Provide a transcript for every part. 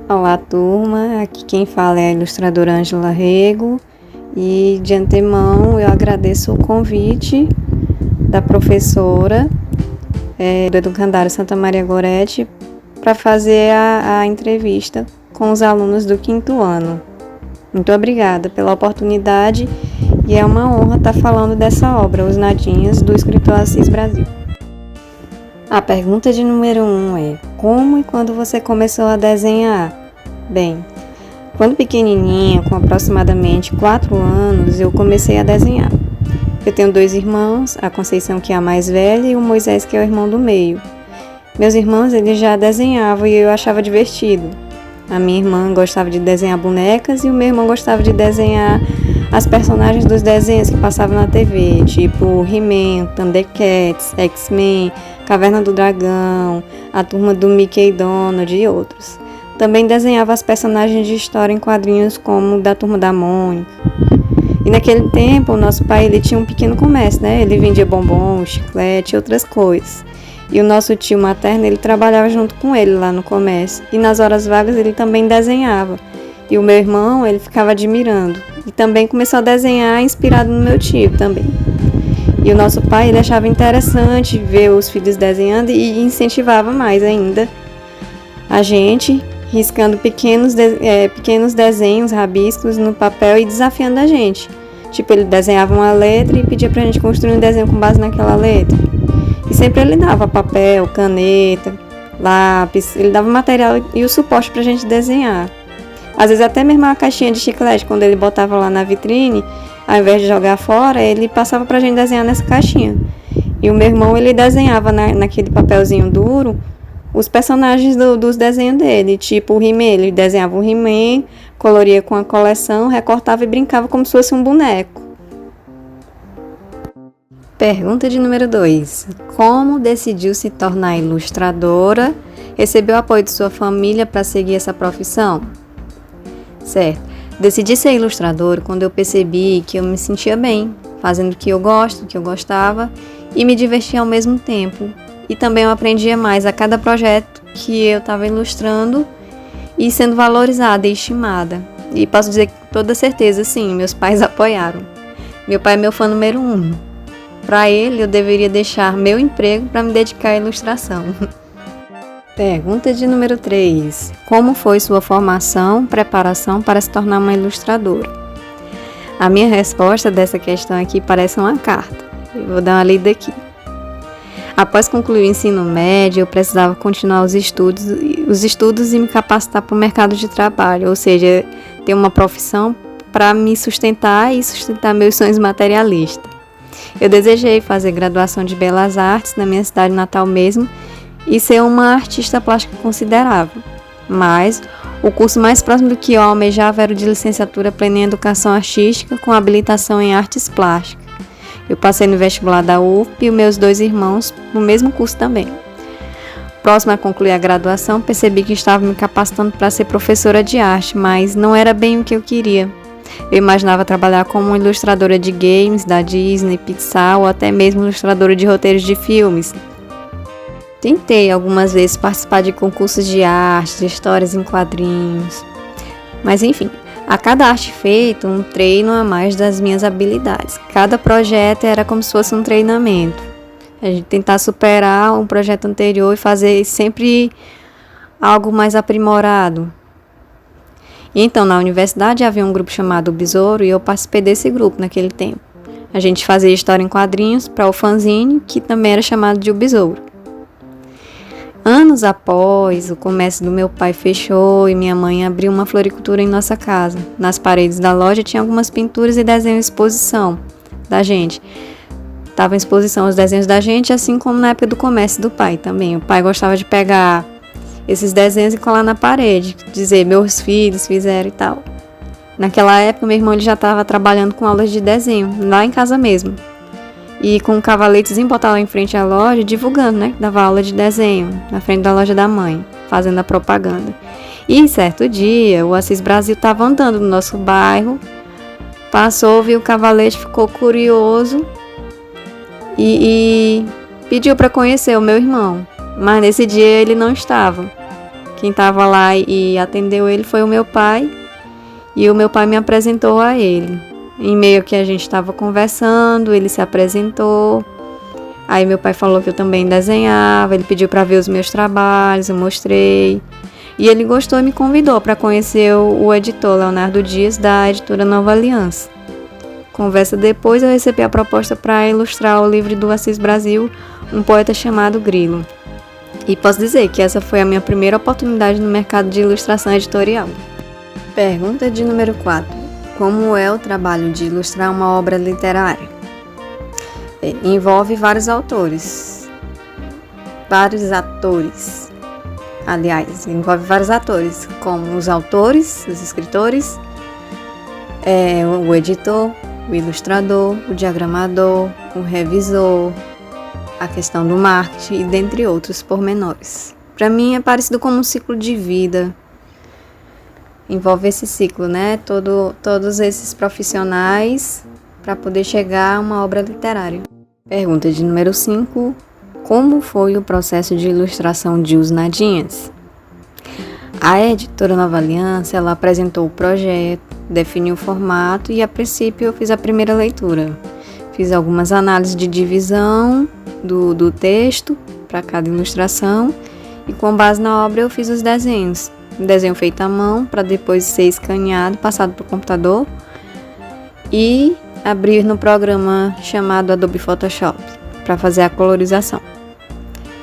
Olá, turma. Aqui quem fala é a ilustradora Ângela Rego e, de antemão, eu agradeço o convite da professora do Educandário Santa Maria Gorete para fazer a entrevista com os alunos do 5º ano. Muito obrigada pela oportunidade e é uma honra estar falando dessa obra, Os Nadinhas, do escritor Assis Brasil. A pergunta de número 1 é: como e quando você começou a desenhar? Bem, quando pequenininha, com aproximadamente 4 anos, eu comecei a desenhar. Eu tenho 2 irmãos, a Conceição, que é a mais velha, e o Moisés, que é o irmão do meio. Meus irmãos, eles já desenhavam e eu achava divertido. A minha irmã gostava de desenhar bonecas e o meu irmão gostava de desenhar as personagens dos desenhos que passavam na TV, tipo He-Man, Thundercats, X-Men, Caverna do Dragão, a turma do Mickey e Donald e outros. Também desenhava as personagens de história em quadrinhos como da Turma da Mônica. E naquele tempo, o nosso pai ele tinha um pequeno comércio, né? Ele vendia bombom, chiclete e outras coisas. E o nosso tio materno, ele trabalhava junto com ele lá no comércio. E nas horas vagas ele também desenhava. E o meu irmão, ele ficava admirando. E também começou a desenhar inspirado no meu tio também. E o nosso pai, ele achava interessante ver os filhos desenhando e incentivava mais ainda a gente, riscando pequenos desenhos, rabiscos no papel e desafiando a gente. Tipo, ele desenhava uma letra e pedia pra gente construir um desenho com base naquela letra. E sempre ele dava papel, caneta, lápis, ele dava material e o suporte pra gente desenhar. Às vezes até mesmo uma caixinha de chiclete, quando ele botava lá na vitrine, ao invés de jogar fora, ele passava pra gente desenhar nessa caixinha. E o meu irmão, ele desenhava naquele papelzinho duro os personagens dos desenhos dele, tipo o He-Man. Ele desenhava o He-Man, coloria com a coleção, recortava e brincava como se fosse um boneco. Pergunta de número 2. Como decidiu se tornar ilustradora? Recebeu apoio de sua família para seguir essa profissão? Certo. Decidi ser ilustradora quando eu percebi que eu me sentia bem, fazendo o que eu gosto, o que eu gostava, e me divertia ao mesmo tempo. E também eu aprendia mais a cada projeto que eu estava ilustrando e sendo valorizada e estimada. E posso dizer com toda certeza, sim, meus pais apoiaram. Meu pai é meu fã número 1. Para ele, eu deveria deixar meu emprego para me dedicar à ilustração. Pergunta de número 3. Como foi sua formação, preparação para se tornar uma ilustradora? A minha resposta dessa questão aqui parece uma carta. Eu vou dar uma lida aqui. Após concluir o ensino médio, eu precisava continuar os estudos e me capacitar para o mercado de trabalho, ou seja, ter uma profissão para me sustentar e sustentar meus sonhos materialistas. Eu desejei fazer graduação de Belas Artes na minha cidade natal mesmo e ser uma artista plástica considerável, mas o curso mais próximo do que eu almejava era o de licenciatura plena em Educação Artística com habilitação em Artes Plásticas. Eu passei no vestibular da UFP e os meus 2 irmãos no mesmo curso também. Próximo a concluir a graduação, percebi que estava me capacitando para ser professora de arte, mas não era bem o que eu queria. Eu imaginava trabalhar como ilustradora de games da Disney, Pixar ou até mesmo ilustradora de roteiros de filmes. Tentei algumas vezes participar de concursos de arte, de histórias em quadrinhos, mas enfim. A cada arte feita, um treino a mais das minhas habilidades. Cada projeto era como se fosse um treinamento. A gente tentar superar um projeto anterior e fazer sempre algo mais aprimorado. E então, na universidade havia um grupo chamado Besouro e eu participei desse grupo naquele tempo. A gente fazia história em quadrinhos para o fanzine, que também era chamado de O Besouro. Anos após, o comércio do meu pai fechou e minha mãe abriu uma floricultura em nossa casa. Nas paredes da loja tinha algumas pinturas e desenhos em exposição da gente. Estava em exposição os desenhos da gente, assim como na época do comércio do pai também. O pai gostava de pegar esses desenhos e colar na parede, dizer meus filhos fizeram e tal. Naquela época, meu irmão ele já estava trabalhando com aulas de desenho, lá em casa mesmo. E com um cavaletezinho botar lá em frente à loja, divulgando, né? Dava aula de desenho na frente da loja da mãe, fazendo a propaganda. E certo dia, o Assis Brasil estava andando no nosso bairro, passou, viu o cavalete, ficou curioso e pediu para conhecer o meu irmão. Mas nesse dia ele não estava. Quem estava lá e atendeu ele foi o meu pai, e o meu pai me apresentou a ele. Em meio que a gente estava conversando, ele se apresentou. Aí meu pai falou que eu também desenhava, ele pediu para ver os meus trabalhos, eu mostrei. E ele gostou e me convidou para conhecer o editor Leonardo Dias, da editora Nova Aliança. Conversa depois, eu recebi a proposta para ilustrar o livro do Assis Brasil, Um Poeta Chamado Grilo. E posso dizer que essa foi a minha primeira oportunidade no mercado de ilustração editorial. Pergunta de número 4. Como é o trabalho de ilustrar uma obra literária? Envolve vários atores. Envolve vários atores, como os autores, os escritores, o editor, o ilustrador, o diagramador, o revisor, a questão do marketing e dentre outros pormenores. Para mim é parecido com um ciclo de vida. Envolve esse ciclo, né? Todos esses profissionais para poder chegar a uma obra literária. Pergunta de número 5. Como foi o processo de ilustração de Os Nadinhas? A editora Nova Aliança, ela apresentou o projeto, definiu o formato e, a princípio, eu fiz a primeira leitura. Fiz algumas análises de divisão do texto para cada ilustração e, com base na obra, eu fiz os desenhos. Um desenho feito à mão para depois ser escaneado, passado para o computador e abrir no programa chamado Adobe Photoshop para fazer a colorização.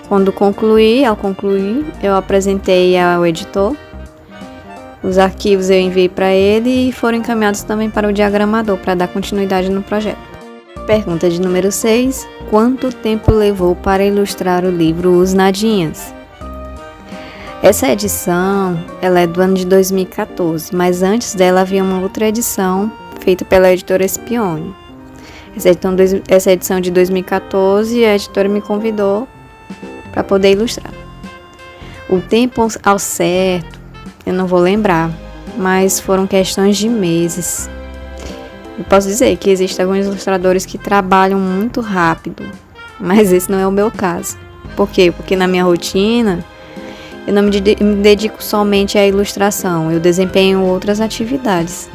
Ao concluir, eu apresentei ao editor. Os arquivos eu enviei para ele e foram encaminhados também para o diagramador para dar continuidade no projeto. Pergunta de número 6. Quanto tempo levou para ilustrar o livro Os Nadinhas? Essa edição, ela é do ano de 2014, mas antes dela havia uma outra edição feita pela editora Espione. Essa edição de 2014, a editora me convidou para poder ilustrar. O tempo ao certo, eu não vou lembrar, mas foram questões de meses. Eu posso dizer que existem alguns ilustradores que trabalham muito rápido, mas esse não é o meu caso. Por quê? Porque na minha rotina, eu não me dedico somente à ilustração, eu desempenho outras atividades.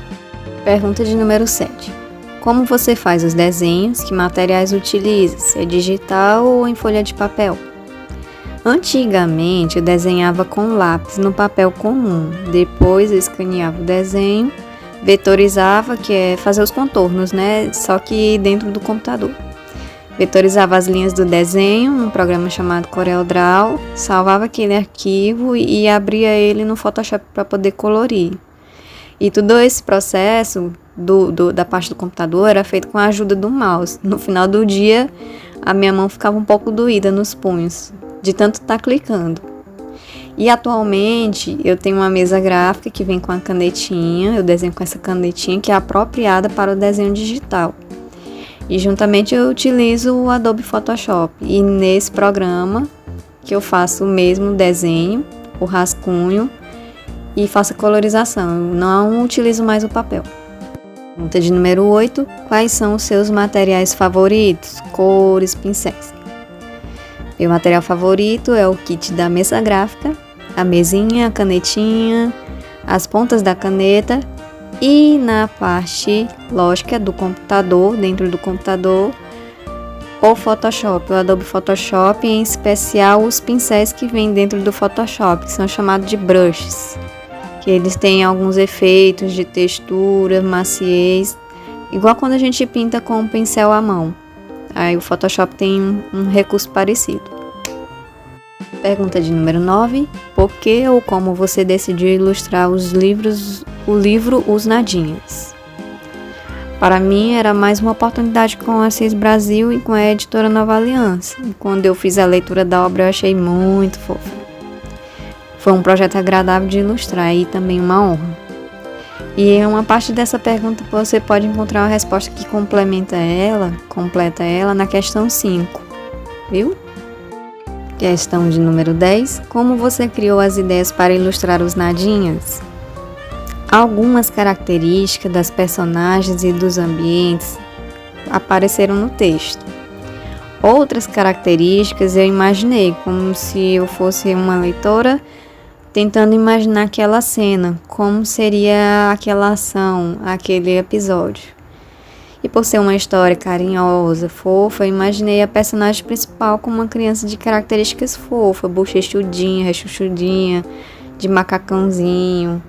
Pergunta de número 7. Como você faz os desenhos? Que materiais utiliza? Se é digital ou em folha de papel? Antigamente eu desenhava com lápis no papel comum, depois eu escaneava o desenho, vetorizava, que é fazer os contornos, né? Só que dentro do computador. Vetorizava as linhas do desenho num programa chamado CorelDRAW, salvava aquele arquivo e abria ele no Photoshop para poder colorir. E todo esse processo da parte do computador era feito com a ajuda do mouse. No final do dia, a minha mão ficava um pouco doída nos punhos, de tanto estar clicando. E atualmente eu tenho uma mesa gráfica que vem com a canetinha, eu desenho com essa canetinha que é apropriada para o desenho digital. E juntamente eu utilizo o Adobe Photoshop. E nesse programa que eu faço o mesmo desenho, o rascunho e faço a colorização. Eu não utilizo mais o papel. Pergunta de número 8. Quais são os seus materiais favoritos? Cores, pincéis. Meu material favorito é o kit da mesa gráfica, a mesinha, a canetinha, as pontas da caneta e na parte lógica do computador, dentro do computador, o Photoshop, o Adobe Photoshop, em especial os pincéis que vêm dentro do Photoshop, que são chamados de brushes, que eles têm alguns efeitos de textura, maciez, igual quando a gente pinta com um pincel à mão. Aí o Photoshop tem um recurso parecido. Pergunta de número 9. Por que ou como você decidiu ilustrar o livro Os Nadinhas? Para mim era mais uma oportunidade com a Assis Brasil e com a editora Nova Aliança. E quando eu fiz a leitura da obra eu achei muito fofa. Foi um projeto agradável de ilustrar e também uma honra. E em uma parte dessa pergunta você pode encontrar uma resposta que completa ela na questão 5, viu? Questão de número 10. Como você criou as ideias para ilustrar os Nadinhas? Algumas características das personagens e dos ambientes apareceram no texto. Outras características eu imaginei como se eu fosse uma leitora tentando imaginar aquela cena, como seria aquela ação, aquele episódio. E por ser uma história carinhosa, fofa, eu imaginei a personagem principal como uma criança de características fofas, bochechudinha, rechuchudinha, de macacãozinho.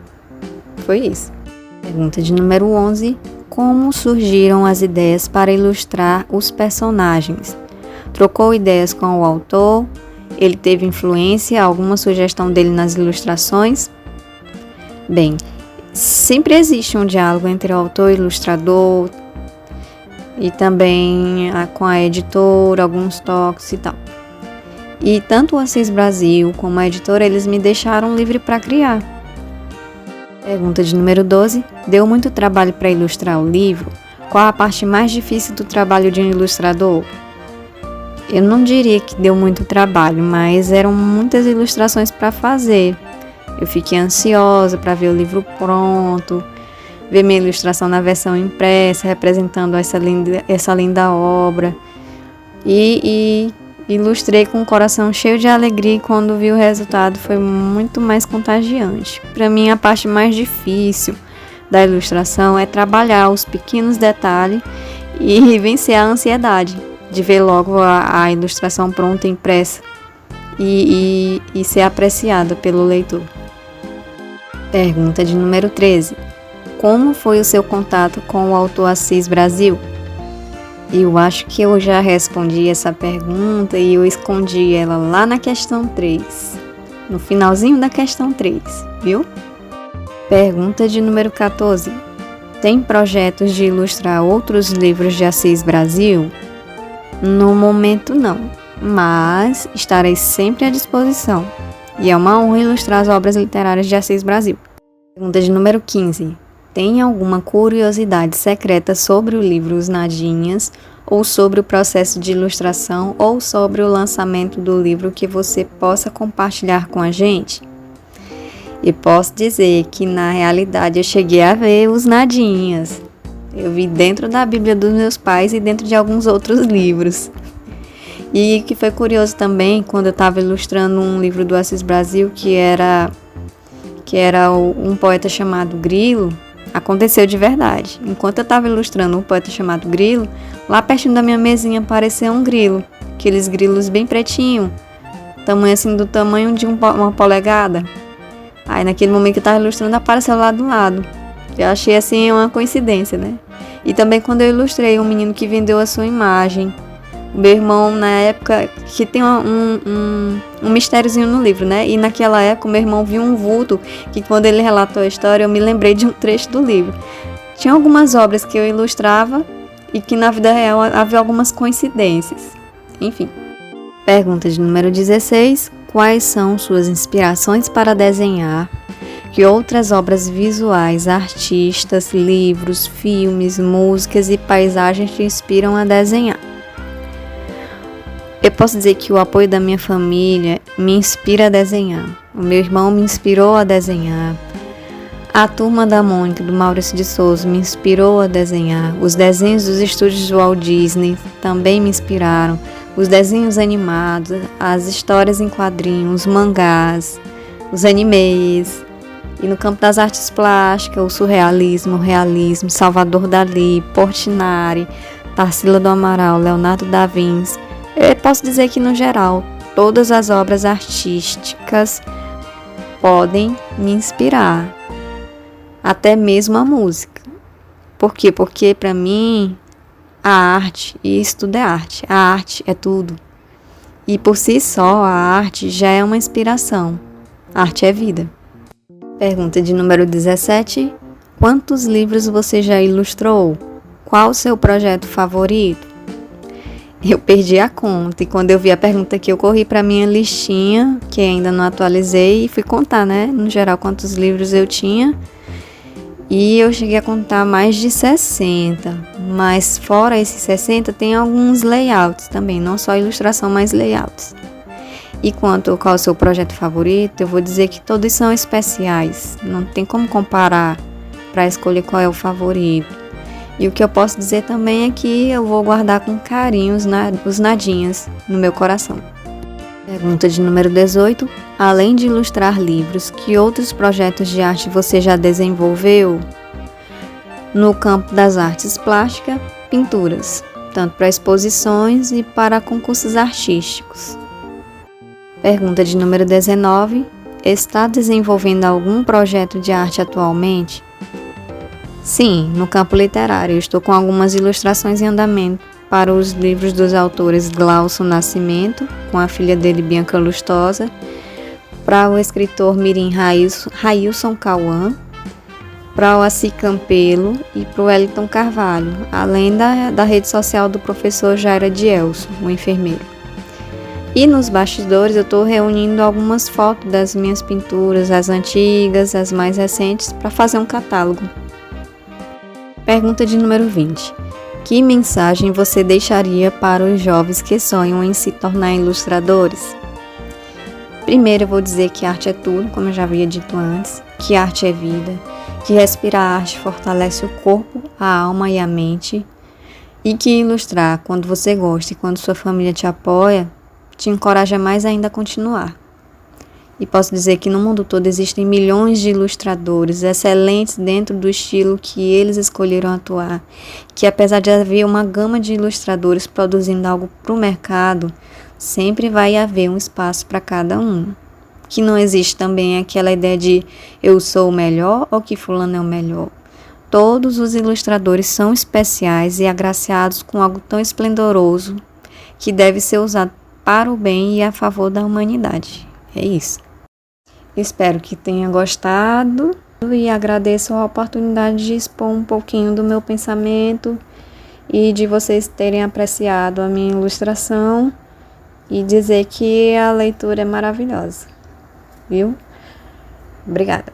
Foi isso. Pergunta de número 11. Como surgiram as ideias para ilustrar os personagens? Trocou ideias com o autor? Ele teve influência, alguma sugestão dele nas ilustrações? Bem, sempre existe um diálogo entre o autor e o ilustrador e também com a editora, alguns toques e tal. E tanto o Assis Brasil como a editora, eles me deixaram livre para criar. Pergunta de número 12. Deu muito trabalho para ilustrar o livro? Qual a parte mais difícil do trabalho de um ilustrador? Eu não diria que deu muito trabalho, mas eram muitas ilustrações para fazer. Eu fiquei ansiosa para ver o livro pronto, ver minha ilustração na versão impressa, representando essa linda obra. E ilustrei com o coração cheio de alegria e quando vi o resultado foi muito mais contagiante. Para mim, a parte mais difícil da ilustração é trabalhar os pequenos detalhes e vencer a ansiedade de ver logo a ilustração pronta, impressa e ser apreciada pelo leitor. Pergunta de número 13. Como foi o seu contato com o autor Assis Brasil? Eu acho que eu já respondi essa pergunta e eu escondi ela lá na questão 3, no finalzinho da questão 3, viu? Pergunta de número 14. Tem projetos de ilustrar outros livros de Assis Brasil? No momento não, mas estarei sempre à disposição. E é uma honra ilustrar as obras literárias de Assis Brasil. Pergunta de número 15. Tem alguma curiosidade secreta sobre o livro Os Nadinhas, ou sobre o processo de ilustração, ou sobre o lançamento do livro que você possa compartilhar com a gente? E posso dizer que na realidade eu cheguei a ver Os Nadinhas. Eu vi dentro da Bíblia dos meus pais e dentro de alguns outros livros. E que foi curioso também, quando eu estava ilustrando um livro do Assis Brasil, que era um poeta chamado Grilo, aconteceu de verdade. Enquanto eu estava ilustrando um poeta chamado Grilo, lá pertinho da minha mesinha apareceu um grilo. Aqueles grilos bem pretinho, tamanho assim do tamanho de uma polegada. Aí naquele momento que eu estava ilustrando, apareceu lá do lado. Eu achei assim uma coincidência, né? E também quando eu ilustrei um menino que vendeu a sua imagem. O meu irmão, na época, que tem um mistériozinho no livro, né? E naquela época o meu irmão viu um vulto que quando ele relatou a história eu me lembrei de um trecho do livro. Tinha algumas obras que eu ilustrava e que na vida real havia algumas coincidências. Enfim. Pergunta de número 16. Quais são suas inspirações para desenhar? Que outras obras visuais, artistas, livros, filmes, músicas e paisagens te inspiram a desenhar? Eu posso dizer que o apoio da minha família me inspira a desenhar. O meu irmão me inspirou a desenhar. A Turma da Mônica, do Maurício de Souza, me inspirou a desenhar. Os desenhos dos estúdios do Walt Disney também me inspiraram. Os desenhos animados, as histórias em quadrinhos, os mangás, os animes. E no campo das artes plásticas, o surrealismo, o realismo, Salvador Dalí, Portinari, Tarsila do Amaral, Leonardo da Vinci. Eu posso dizer que, no geral, todas as obras artísticas podem me inspirar. Até mesmo a música. Por quê? Porque, para mim, a arte, e isso tudo é arte. A arte é tudo. E, por si só, a arte já é uma inspiração. A arte é vida. Pergunta de número 17. Quantos livros você já ilustrou? Qual o seu projeto favorito? Eu perdi a conta e quando eu vi a pergunta aqui eu corri para minha listinha, que ainda não atualizei, e fui contar, né, no geral, quantos livros eu tinha. E eu cheguei a contar mais de 60, mas fora esses 60 tem alguns layouts também, não só ilustração, mas layouts. E quanto qual é o seu projeto favorito, eu vou dizer que todos são especiais, não tem como comparar para escolher qual é o favorito. E o que eu posso dizer também é que eu vou guardar com carinho os nadinhas no meu coração. Pergunta de número 18. além de ilustrar livros, que outros projetos de arte você já desenvolveu? No campo das artes plásticas, pinturas, tanto para exposições e para concursos artísticos. Pergunta de número 19. Está desenvolvendo algum projeto de arte atualmente? Sim, no campo literário, eu estou com algumas ilustrações em andamento para os livros dos autores Glaucio Nascimento, com a filha dele Bianca Lustosa, para o escritor mirim Railson Cauã, para o Assi Campelo e para o Wellington Carvalho, além da rede social do professor Jaira Dielso, o enfermeiro. E nos bastidores eu estou reunindo algumas fotos das minhas pinturas, as antigas, as mais recentes, para fazer um catálogo. Pergunta de número 20. Que mensagem você deixaria para os jovens que sonham em se tornar ilustradores? Primeiro eu vou dizer que arte é tudo, como eu já havia dito antes, que arte é vida, que respirar arte fortalece o corpo, a alma e a mente, e que ilustrar quando você gosta e quando sua família te apoia, te encoraja mais ainda a continuar. E posso dizer que no mundo todo existem milhões de ilustradores excelentes dentro do estilo que eles escolheram atuar, que apesar de haver uma gama de ilustradores produzindo algo para o mercado, sempre vai haver um espaço para cada um. Que não existe também aquela ideia de eu sou o melhor ou que fulano é o melhor. Todos os ilustradores são especiais e agraciados com algo tão esplendoroso que deve ser usado para o bem e a favor da humanidade. É isso. Espero que tenha gostado e agradeço a oportunidade de expor um pouquinho do meu pensamento e de vocês terem apreciado a minha ilustração e dizer que a leitura é maravilhosa. Viu? Obrigada.